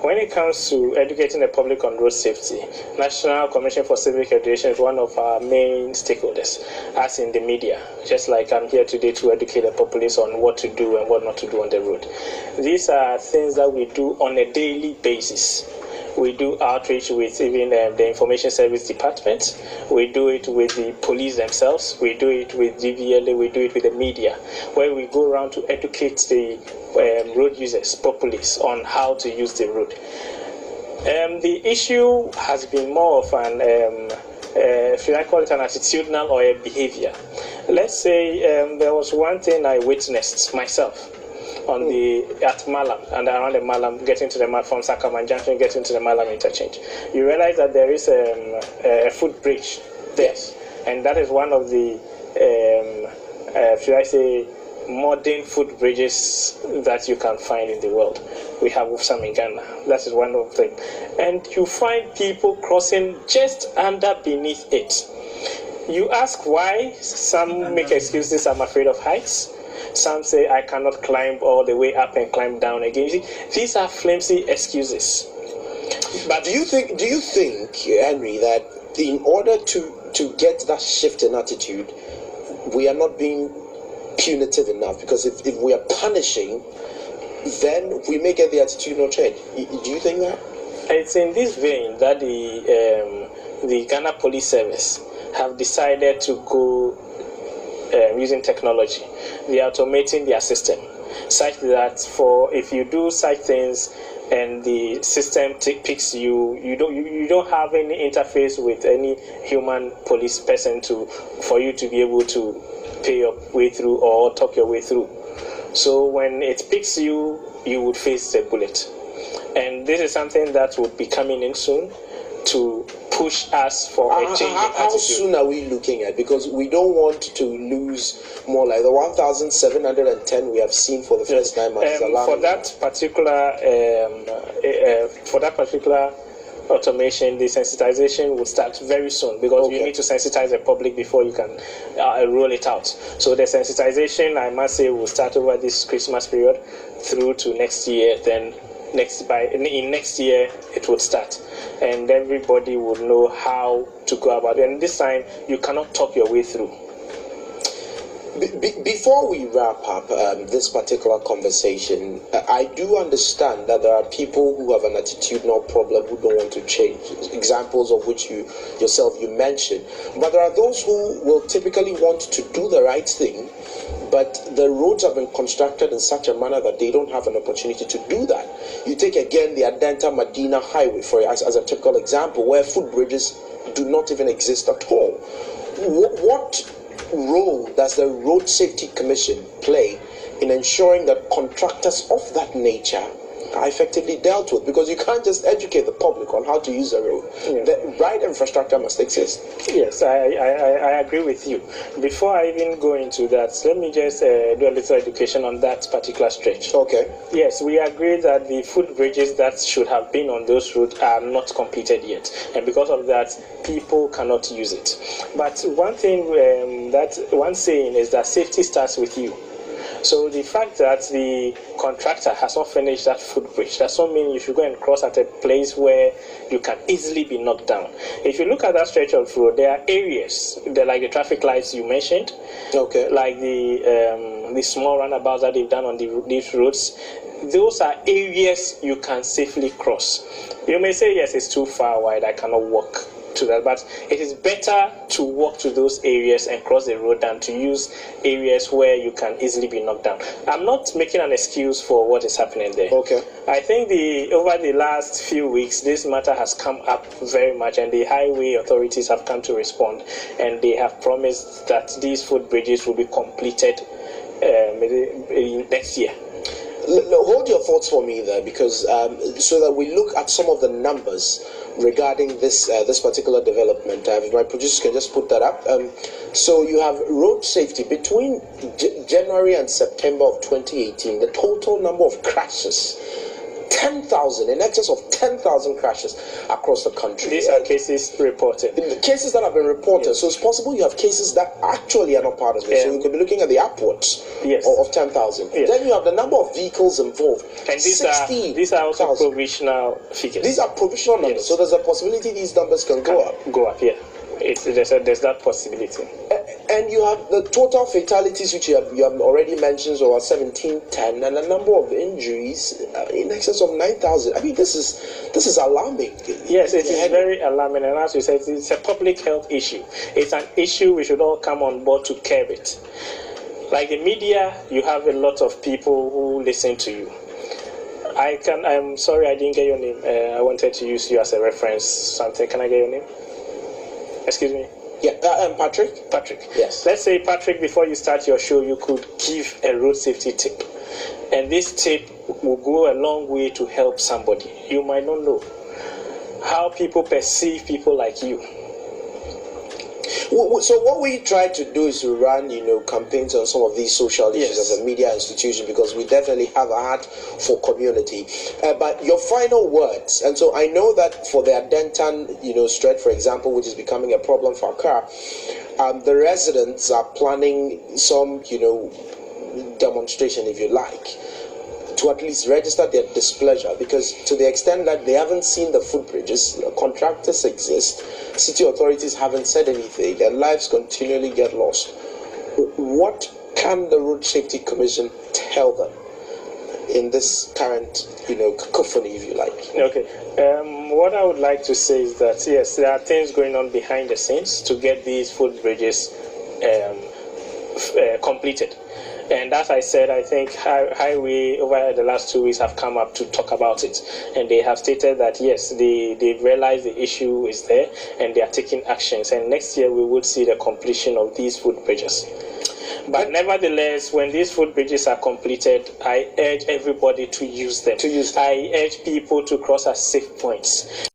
when it comes to educating the public on road safety, National Commission for Civic Education is one of our main stakeholders, as in the media, just like I'm here today to educate the populace on what to do and what not to do on the road. These are things that we do on a daily basis. We do outreach with even the Information Service Department. We do it with the police themselves. We do it with GVLA. We do it with the media, where we go around to educate the road users, populace, on how to use the road. The issue has been more of an, should I call it an attitudinal or a behavior? Let's say there was one thing I witnessed myself on at Malam and around the Malam, getting to the from Sakaman Junction, getting to the Malam interchange. You realize that there is a footbridge there, and that is one of the, should I say, modern footbridges that you can find in the world. We have some in Ghana. That is one of them. And you find people crossing just under beneath it. You ask why. Some make excuses, I'm afraid of heights. Some say I cannot climb all the way up and climb down again. You see, these are flimsy excuses. But do you think, Henry, that in order to get that shift in attitude, we are not being punitive enough? Because if we are punishing, then we may get the attitudinal change. Do you think that? It's in this vein that the Ghana Police Service have decided to go using technology. They are automating their system such that if you do such things and the system picks you, you don't have any interface with any human police person for you to be able to pay your way through or talk your way through. So when it picks you, you would face the bullet. And this is something that would be coming in soon to push us for a change in attitude. How soon are we looking at? Because we don't want to lose more like the 1,710 we have seen for the first 9 months. For that particular automation, the sensitization will start very soon, because you need to sensitize the public before you can roll it out. So the sensitization, I must say, will start over this Christmas period through to next year. Then in next year it would start, and everybody would know how to go about it. And this time you cannot talk your way through. Before we wrap up this particular conversation, I do understand that there are people who have an attitudinal problem who don't want to change, examples of which you mentioned. But there are those who will typically want to do the right thing, but the roads have been constructed in such a manner that they don't have an opportunity to do that. You take again the Adenta Medina Highway as a typical example, where footbridges do not even exist at all. What role does the Road Safety Commission play in ensuring that contractors of that nature are effectively dealt with? Because you can't just educate the public on how to use the road. The right infrastructure must exist. Yes, I agree with you. Before I even go into that, let me just do a little education on that particular stretch. Okay. Yes, we agree that the footbridges that should have been on those roads are not completed yet, and because of that, people cannot use it. But one thing, one saying is that safety starts with you. So the fact that the contractor has not finished that footbridge does not mean you should go and cross at a place where you can easily be knocked down. If you look at that stretch of road, there are areas, like the traffic lights you mentioned, like the small roundabouts that they've done on these roads. Those are areas you can safely cross. You may say, yes, it's too far wide, I cannot walk to that, but it is better to walk to those areas and cross the road than to use areas where you can easily be knocked down. I'm not making an excuse for what is happening there. Okay. I think over the last few weeks, this matter has come up very much, and the highway authorities have come to respond, and they have promised that these footbridges will be completed next year. Hold your thoughts for me there, because so that we look at some of the numbers regarding this particular development. If my producers can just put that up. So you have road safety between January and September of 2018. The total number of crashes 10,000, in excess of 10,000 crashes across the country. These are cases reported. Cases that have been reported. Yes. So it's possible you have cases that actually are not part of this. So you could be looking at the upwards of 10,000. Yes. Then you have the number of vehicles involved. And these are also provisional figures. These are provisional numbers. Yes. So there's a possibility these numbers can go up. Go up, yeah. There's that possibility. And you have the total fatalities, which you have already mentioned, so 1710, and a number of injuries in excess of 9,000. I mean, this is alarming. Yes, it is very alarming, and as we said, it's a public health issue. It's an issue we should all come on board to curb it. Like the media, you have a lot of people who listen to you. I'm sorry I didn't get your name. I wanted to use you as a reference. Something. Can I get your name? Excuse me. Yeah, Patrick. Patrick. Yes. Let's say, Patrick, before you start your show, you could give a road safety tip, and this tip will go a long way to help somebody. You might not know how people perceive people like you. So what we try to do is to run, campaigns on some of these social issues as a media institution, because we definitely have a heart for community. But your final words, and so I know that for the Adentan, stretch, for example, which is becoming a problem for Accra, the residents are planning some, demonstration, if you like, to at least register their displeasure, because to the extent that they haven't seen the footbridges, contractors exist, city authorities haven't said anything, their lives continually get lost. What can the Road Safety Commission tell them in this current, cacophony, if you like? Okay. What I would like to say is that, yes, there are things going on behind the scenes to get these footbridges completed. And as I said, I think Highway over the last 2 weeks have come up to talk about it. And they have stated that, yes, they realize the issue is there and they are taking actions. And next year we would see the completion of these footbridges. But nevertheless, when these footbridges are completed, I urge everybody to use them. I urge people to cross at safe points.